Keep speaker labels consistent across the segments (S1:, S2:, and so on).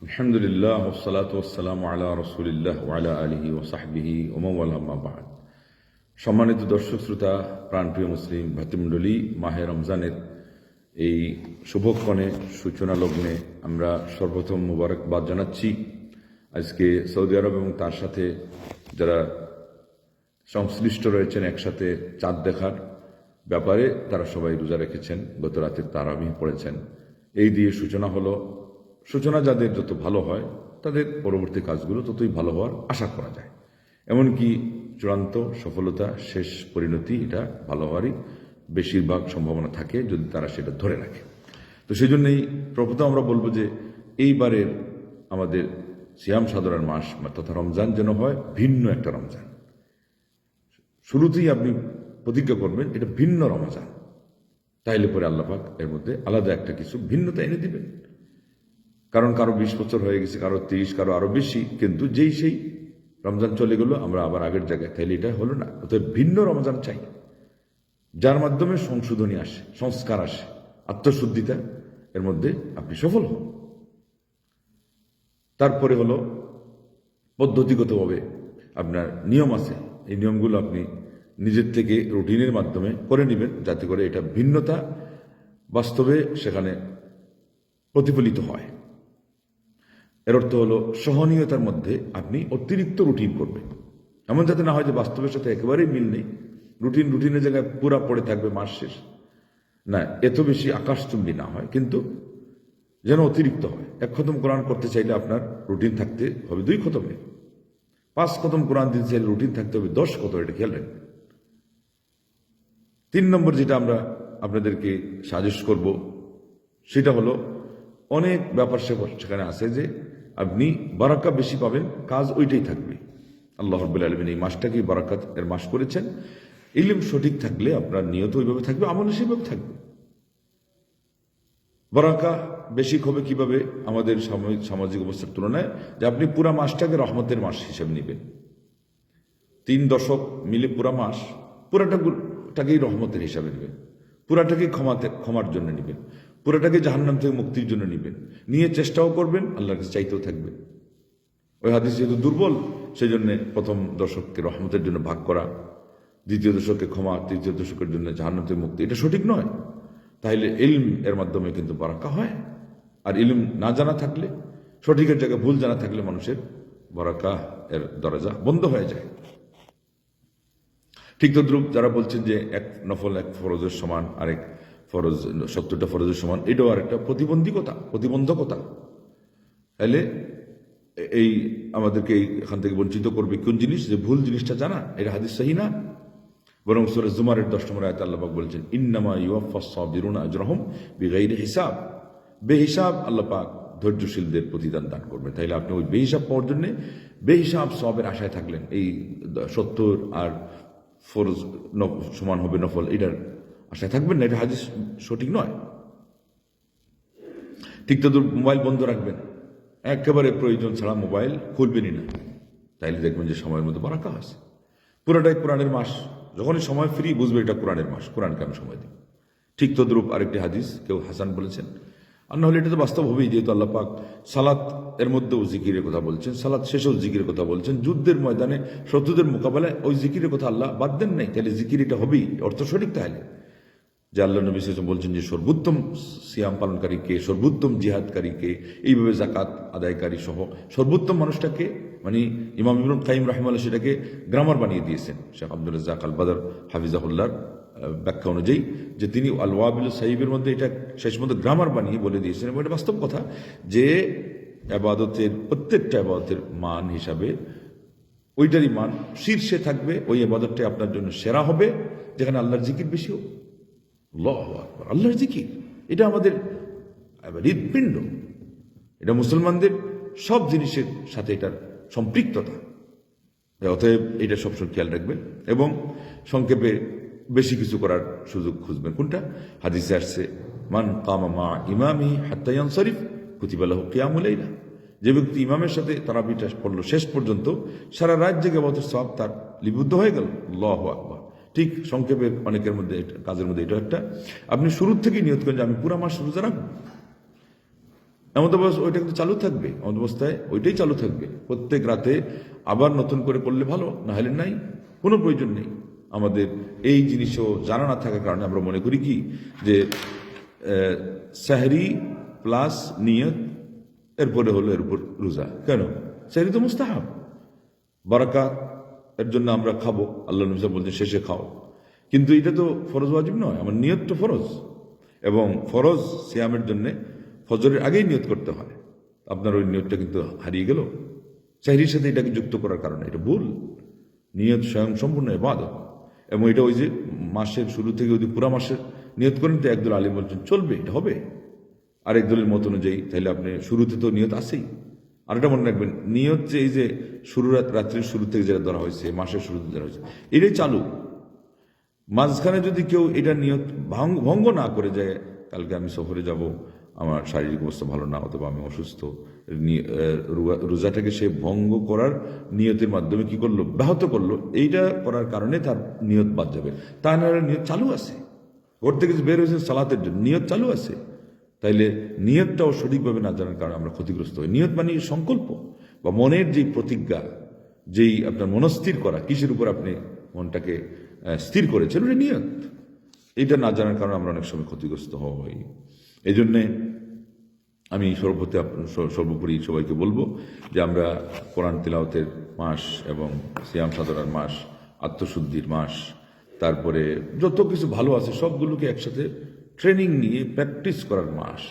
S1: আলহামদুলিল্লাহ ওয়াসসালাতু ওয়াসসালামু আলা রাসূলিল্লাহ ওয়া আলা আলিহি ওয়া সাহবিহি ওয়া মান ওয়ালা আম্মা বা'দ। সম্মানিত দর্শক শ্রোতা, প্রাণপ্রিয় মুসলিম ভাতৃমণ্ডলী, মাহে রমজানের এই শুভক্ষণে সূচনা লগ্নে আমরা সর্বপ্রথম মুবারকবাদ জানাচ্ছি। আজকে সৌদি আরব এবং তার সাথে যারা সংশ্লিষ্ট রয়েছেন একসাথে চাঁদ দেখার ব্যাপারে তারা সবাই রোজা রেখেছেন, গত রাতে তারাবিহ পড়েছেন। এই দিয়ে সূচনা হলো। সূচনা যাদের যত ভালো হয় তাদের পরবর্তী কাজগুলো ততই ভালো হওয়ার আশা করা যায়। এমনকি চূড়ান্ত সফলতা, শেষ পরিণতি, এটা ভালো হওয়ারই বেশিরভাগ সম্ভাবনা থাকে যদি তারা সেটা ধরে রাখে। তো সেই জন্যই প্রথম আমরা বলবো যে এইবারের আমাদের সিয়াম সাধনার মাস তথা রমজান যেন হয় ভিন্ন একটা রমজান। শুরুতেই আপনি প্রতিজ্ঞা করবেন এটা ভিন্ন রমজান, তাইলে পরে আল্লাহ পাক এর মধ্যে আলাদা একটা কিছু ভিন্নতা এনে দিবেন। কারণ কারো 20 বছর হয়ে গেছে, কারো 30, কারো আরো বেশি, কিন্তু যেই সেই রমজান চলে গেল আমরা আবার আগের জায়গায়, তাইলে এটা হলো না। অতএব ভিন্ন রমজান চাই, যার মাধ্যমে সংশোধনী আসে, সংস্কার আসে, আত্মশুদ্ধিতা, এর মধ্যে আপনি সফল হন। তারপরে হলো পদ্ধতিগতভাবে আপনার নিয়ম আছে, এই নিয়মগুলো আপনি নিজের থেকে রুটিনের মাধ্যমে করে নেবেন, যাতে করে এটা ভিন্নতা বাস্তবে সেখানে প্রতিফলিত হয়। এর অর্থ হলো সহনীয়তার মধ্যে আপনি অতিরিক্ত রুটিন করবেন, এমন যাতে না হয় যে বাস্তবের সাথে একেবারেই মিল নেই, রুটিনের জায়গায় পুরা পড়ে থাকবে মাস শেষ, না এত বেশি আকাশচুম্বী না হয়, কিন্তু যেন অতিরিক্ত হয়। 1 খতম কোরআন করতে চাইলে আপনার রুটিন থাকতে হবে 2 খতমে, 5 খতম কোরআন দিতে চাইলে রুটিন থাকতে হবে 10 খতম, এটা খেয়াল রাখবেন। 3 নম্বর যেটা আমরা আপনাদেরকে সাজেস্ট করব সেটা হলো অনেক ব্যাপার সেখানে আছে যে আপনি বারাকা বেশি পাবেন, কাজ ওইটাই থাকবে। আল্লাহ রাব্বুল আলামিন এই মাসটাকেই বারাকাত এর মাস করেছেন। ইলম সঠিক থাকলে আপনার নিয়ত ওইভাবে থাকবে, আমল সেভাবে থাকবে। বারাকা বেশি হবে কিভাবে? আমাদের সামাজিক অবস্থার তুলনায় যে আপনি পুরা মাসটাকে রহমতের মাস হিসেবে নেবেন। 3 দশক মিলে পুরা মাস, পুরাটাকেই রহমতের হিসাবে নেবেন, পুরাটাকে ক্ষমার জন্য নেবেন, পুরাটাকে জাহান্নাম থেকে মুক্তির জন্য নেবেন, নিয়ে চেষ্টাও করবেন, আল্লাহর কাছে চাইতেও থাকবেন। ওই হাদিস যেহেতু দুর্বল, সেই জন্য প্রথম দশককে রহমতের জন্য ভাগ করা, দ্বিতীয় দশককে ক্ষমা, তৃতীয় দশকের জন্য জাহান্নাম থেকে মুক্তি, এটা সঠিক নয়। তাইলে ইলম এর মাধ্যমে কিন্তু বারাকা হয়। আর ইলম না জানা থাকলে, সঠিকের জায়গায় ভুল জানা থাকলে মানুষের বারাকা এর দরজা বন্ধ হয়ে যায়। ঠিক তদ্রূপ যারা বলছেন যে 1 নফল 1 ফরজের সমান, আরেক ফরজ 70টা ফরজের সমান, এটাও আরেকটা প্রতিবন্ধকতা। তাহলে এই আমাদেরকে এখান থেকে বঞ্চিত করবে কোন জিনিস? যে ভুল জিনিসটা জানা, এটা হাদিস সহিহ না। বরং সূরা জুমারের 10 নম্বর আয়াতে আল্লাহ পাক বলছেন ইন্নামা ইউওয়াফাস সাবিরুনা আজরাহুম বিগাইরি হিসাব। বেহিসাব আল্লাহ পাক ধৈর্যশীলদের প্রতিদান দান করবেন। তাইলে আপনি ওই বেহিসাব পাওয়ার জন্য বেহিসাব সওয়াবের আশায় থাকলেন, এই 70 আর ফরজ সমান হবে নফল, এটার আশায় থাকবেন না, এটা হাদিস সঠিক নয়। ঠিক তো মোবাইল বন্ধ রাখবেন, একেবারে প্রয়োজন ছাড়া মোবাইল খুলবেনই না, তাইলে দেখবেন যে সময়ের মধ্যে বারাকা আছে। পুরাটাই কোরআনের মাস, যখনই সময় ফ্রি বুঝবে এটা কোরআনের মাস, কোরআনকে আমি সময় দিই। ঠিক তদ্রূপ আরেকটি হাদিস কেউ হাসান বলেছেন, আর নাহলে এটা তো বাস্তব হবেই, যেহেতু আল্লাহ পাক সালাত এর মধ্যেও জিকিরের কথা বলছেন, সালাত শেষেও জিকিরের কথা বলছেন, যুদ্ধের ময়দানে শত্রুদের মোকাবেলায় ওই জিকিরের কথা আল্লাহ বাদ দেন নাই, তাহলে জিকির এটা হবেই, অর্থ সঠিক। তাহলে যে আল্লাহ নবী সাল্লাল্লাহু আলাইহি ওয়াসাল্লাম বলছেন যে সর্বোত্তম সিয়াম পালনকারী কে, সর্বোত্তম জিহাদকারী কে, এইভাবে যাকাত আদায়কারী সহ সর্বোত্তম মানুষটাকে, মানে ইমাম ইবনে কাইয়িম রাহিমাহুল্লাহ সেটাকে গ্রামার বানিয়ে দিয়েছেন শেখ আব্দুর রাজ্জাক আল বদর হাফিজাহুল্লাহর ব্যাখ্যা অনুযায়ী, যে তিনি আল ওয়াবিল সাহিবের মধ্যে এটা শেষ মধ্যে গ্রামার বানিয়ে বলে দিয়েছেন। এবং এটা বাস্তব কথা যে ইবাদতের প্রত্যেকটা ইবাদতের মান হিসাবে ওইটারই মান শীর্ষে থাকবে, ওই ইবাদতটা আপনার জন্য সেরা হবে যেখানে আল্লাহর জিকির বেশি হবে। আল্লাহু আকবার, আল্লাহর জিকির এটা আমাদের হৃদপিণ্ড, এটা মুসলমানদের সব জিনিসের সাথে এটার সম্পৃক্ততা। অতএব এটা সবসময় খেয়াল রাখবেন এবং সংক্ষেপে বেশি কিছু করার সুযোগ খুঁজবেন। কোনটা? হাদিসে আসছে মান কামা মা ইমামি হাত্তা ইয়ানসারিফ কুতিবা লাহু কিয়ামুল লাইলা। যে ব্যক্তি ইমামের সাথে তারাবিটা পড়লো শেষ পর্যন্ত, সারা রাত জেগে ইবাদতের সওয়াব তার লিপিবদ্ধ হয়ে গেল। আল্লাহু আকবার। ঠিক সংক্ষেপে অনেকের মধ্যে কাজের মধ্যে এটা একটা, আপনি শুরুর থেকেই নিয়ত করেন যে আমি পুরো মাস রোজা রাখবো, এমত অবস্থা ওইটা কিন্তু চালু থাকবে, এমত অবস্থায় ওইটাই চালু থাকবে প্রত্যেক রাতে। আবার নতুন করে পড়লে ভালো, না হলে নাই, কোনো প্রয়োজন নেই। আমাদের এই জিনিসও জানা না থাকার কারণে আমরা মনে করি কি যে সাহরি প্লাস নিয়ত এরপরে হলো এর উপর রোজা। কেন? সাহরি তো মুস্তাহাব, বারাকাত এর জন্য আমরা খাবো, আল্লাহ নবী বলছেন শেষে খাও, কিন্তু এটা তো ফরজ ওয়াজিব নয়। আমার নিয়ত তো ফরজ, এবং ফরজ সিয়ামের জন্য ফজরের আগেই নিয়ত করতে হয়। আপনার ওই নিয়তটা কিন্তু হারিয়ে গেল সাহরির সাথে এটাকে যুক্ত করার কারণে। এটা ভুল। নিয়ত স্বয়ং সম্পূর্ণ ইবাদত, এবং এটা ওই যে মাসের শুরু থেকে যদি পুরা মাসের নিয়ত করেন তো একদল আলিম বলছেন চলবে, এটা হবে। আরেক দলের মত অনুযায়ী তাহলে আপনি শুরুতে তো নিয়ত আসেই। আর এটা মনে রাখবেন, নিয়ত যে এই যে রাত্রির শুরু থেকে যেটা ধরা হয়েছে, মাসের শুরুতে ধরা হয়েছে, এটাই চালু। মাঝখানে যদি কেউ এটা নিয়ত ভঙ্গ না করে যায়, কালকে আমি সফরে যাব, আমার শারীরিক অবস্থা ভালো না, অথবা আমি অসুস্থ, রোজাটাকে সে ভঙ্গ করার নিয়তের মাধ্যমে কি করলো, ব্যাহত করলো, এইটা করার কারণে তার নিয়ত বাদ যাবে। তা না নিয়ত চালু আছে, ঘর থেকে বের হয়েছে সালাতের জন্য, নিয়ত চালু আছে। তাইলে নিয়তটাও সঠিকভাবে না জানার কারণে আমরা ক্ষতিগ্রস্ত হই। নিয়ত মানে সংকল্প বা মনের যেই প্রতিজ্ঞা, যেই আপনার মনস্থির করা, কিসের উপর আপনি মনটাকে স্থির করেছেন, ওটা নিয়ত। এটা না জানার কারণে আমরা অনেক সময় ক্ষতিগ্রস্ত হই। এই জন্যে আমি সর্বোপরি সবাইকে বলবো যে আমরা কোরআন তিলাওয়াতের মাস এবং সিয়াম সাধনার মাস, আত্মশুদ্ধির মাস, তারপরে যত কিছু ভালো আছে সবগুলোকে একসাথে ট্রেনিং নিয়ে প্র্যাকটিস করার মাস।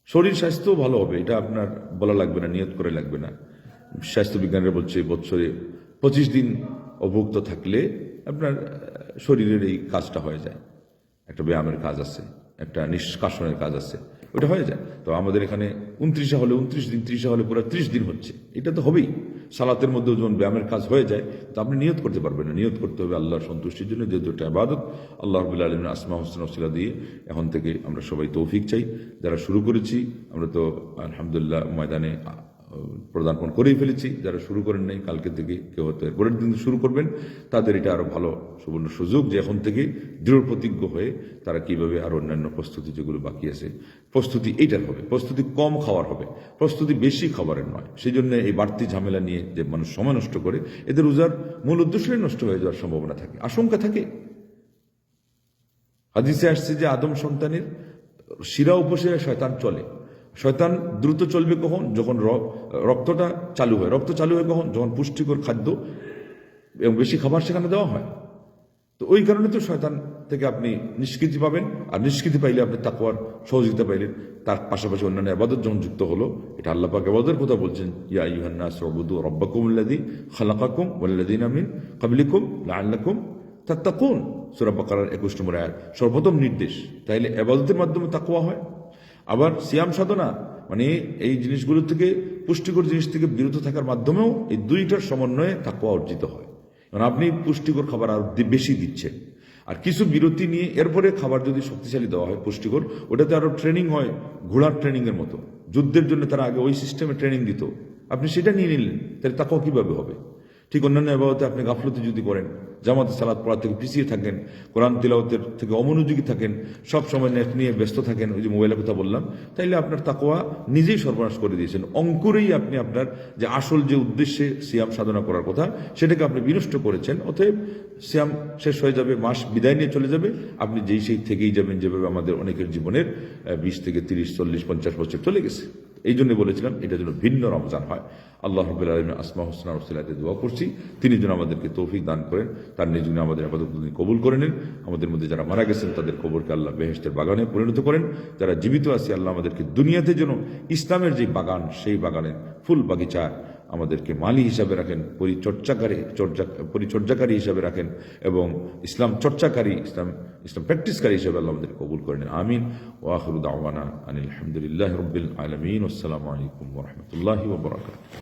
S1: শরীর স্বাস্থ্যও ভালো হবে, এটা আপনার বলা লাগবে না, নিয়ত করে লাগবে না। স্বাস্থ্যবিজ্ঞানীরা বলছে বছরে 25 দিন অভুক্ত থাকলে আপনার শরীরের এই কাজটা হয়ে যায়। একটা ব্যায়ামের কাজ আছে, একটা নিষ্কাশনের কাজ আছে, ওটা হয়ে যায়। তো আমাদের এখানে 29 হলে 29 দিন, 30 হলে পুরো 30 দিন হচ্ছে, এটা তো হবেই। সালাতের মধ্যেও যখন ব্যায়ামের কাজ হয়ে যায়, তো আপনি নিয়ত করতে পারবেন না। নিয়ত করতে হবে আল্লাহর সন্তুষ্টির জন্য, যেহেতু এটা ইবাদত। আল্লাহ রাব্বুল আলামিনের আসমা হোসেন ওসিলা দিয়ে এখন থেকে আমরা সবাই তৌফিক চাই। যারা শুরু করেছি আমরা তো আলহামদুলিল্লাহ ময়দানে প্রদানপণ করেই ফেলেছি। যারা শুরু করেন নাই, কালকে থেকে কেউ হয়তো পরের দিন শুরু করবেন, তাদের এটা আরো ভালো সুবর্ণ সুযোগ যে এখন থেকে দৃঢ় প্রতিজ্ঞ হয়ে তারা কিভাবে আরো অন্যান্য প্রস্তুতি যেগুলো বাকি আছে, প্রস্তুতি এইটার হবে। প্রস্তুতি কম খাওয়ার হবে, প্রস্তুতি বেশি খাবারের নয়। সেই জন্য এই বাড়তি ঝামেলা নিয়ে যে মানুষ সময় নষ্ট করে, এদের রোজার মূল উদ্দেশ্যই নষ্ট হয়ে যাওয়ার সম্ভাবনা থাকে, আশঙ্কা থাকে। হাদিসে আসছে যে আদম সন্তানের শিরা উপশিরা শয়তান চলে। শয়তান দ্রুত চলবে কখন? যখন রক্তটা চালু হয়। রক্ত চালু হয় কখন? যখন পুষ্টিকর খাদ্য এবং বেশি খাবার সেখানে দেওয়া হয়। তো ওই কারণে তো শয়তান থেকে আপনি নিষ্কৃতি পাবেন, আর নিষ্কৃতি পাইলে আপনি তাকওয়ার সহযোগিতা পাইলেন। তার পাশাপাশি অন্যান্য ইবাদত যখন যুক্ত হলো, এটা আল্লাহ পাক ইবাদতের কথা বলছেন, ইয়া আইয়ুহান নাস উবুদু রাব্বাকুমুল্লাযী খালাকাকুম ওয়াল্লাযীনা মিন ক্বাবলিকুম লাআল্লাকুম তাত্তাকুন। সূরা বাকারার 21 নম্বর আয়াত, সর্বপ্রথম নির্দেশ। তাইলে ইবাদতের মাধ্যমে তাকওয়া হয়। আবার সিয়াম সাধনা মানে এই জিনিসগুলো থেকে, পুষ্টিকর জিনিস থেকে বিরত থাকার মাধ্যমেও এই দুইটার সমন্বয়ে তাকওয়া অর্জিত হয়। কারণ আপনি পুষ্টিকর খাবার আরো বেশি দিচ্ছেন, আর কিছু বিরতি নিয়ে এরপরে খাবার যদি শক্তিশালী দেওয়া হয় পুষ্টিকর, ওটাতে আরো ট্রেনিং হয়, ঘোড়ার ট্রেনিং এর মতো। যুদ্ধের জন্য তারা আগে ওই সিস্টেমে ট্রেনিং দিত, আপনি সেটা নিয়ে নিলেন, তাহলে তাকওয়া কিভাবে হবে? ঠিক অন্যান্য ইবাদতে আপনি গাফলতি যদি করেন, জামাতে সালাত পড়া থেকে পিছিয়ে থাকেন, কোরআন তিলাওয়াতের থেকে অমনোযোগী থাকেন, সব সময় নেট নিয়ে ব্যস্ত থাকেন, ওই যে মোবাইলের কথা বললাম, তাইলে আপনার তাকওয়া নিজেই সর্বনাশ করে দিয়েছেন। অঙ্কুরেই আপনি আপনার যে আসল যে উদ্দেশ্যে সিয়াম সাধনা করার কথা, সেটাকে আপনি বিনষ্ট করেছেন। অতএব সিয়াম শেষ হয়ে যাবে, মাস বিদায় নিয়ে চলে যাবে, আপনি যেই সেই থেকেই যাবেন, যেভাবে আমাদের অনেকের জীবনের 20 থেকে 30, 40, 50 বছর চলে গেছে। এই জন্য বলেছিলাম এটা যেন ভিন্ন রমজান হয়। আল্লাহ রাব্বুল আলামিনের আসমা হোসনার ওসিলাতে দোয়া করছি, তিনি যেন আমাদেরকে তৌফিক দান করেন, তার নিজ গুণে আমাদের ইবাদত কবুল করে নেন। আমাদের মধ্যে যারা মারা গেছেন তাদের কবরকে আল্লাহ বেহেশতের বাগানে পরিণত করেন। যারা জীবিত আছে আল্লাহ আমাদেরকে দুনিয়াতে যেন ইসলামের যে বাগান, সেই বাগানের ফুল বাগিচা আমাদেরকে মালি হিসাবে রাখেন, পরিচর্যাকারী হিসাবে রাখেন, এবং ইসলাম চর্চাকারী, ইসলাম প্র্যাকটিসকারী হিসাবে আল্লাহ আমাদের কবুল করে নেন। আমিন। ওয়া আখিরু দাওয়ানা আনিল হামদুলিল্লাহি রাব্বিল আলামিন। আসসালামু আলাইকুম ওয়া রাহমাতুল্লাহি ওয়া বারাকাতুহু।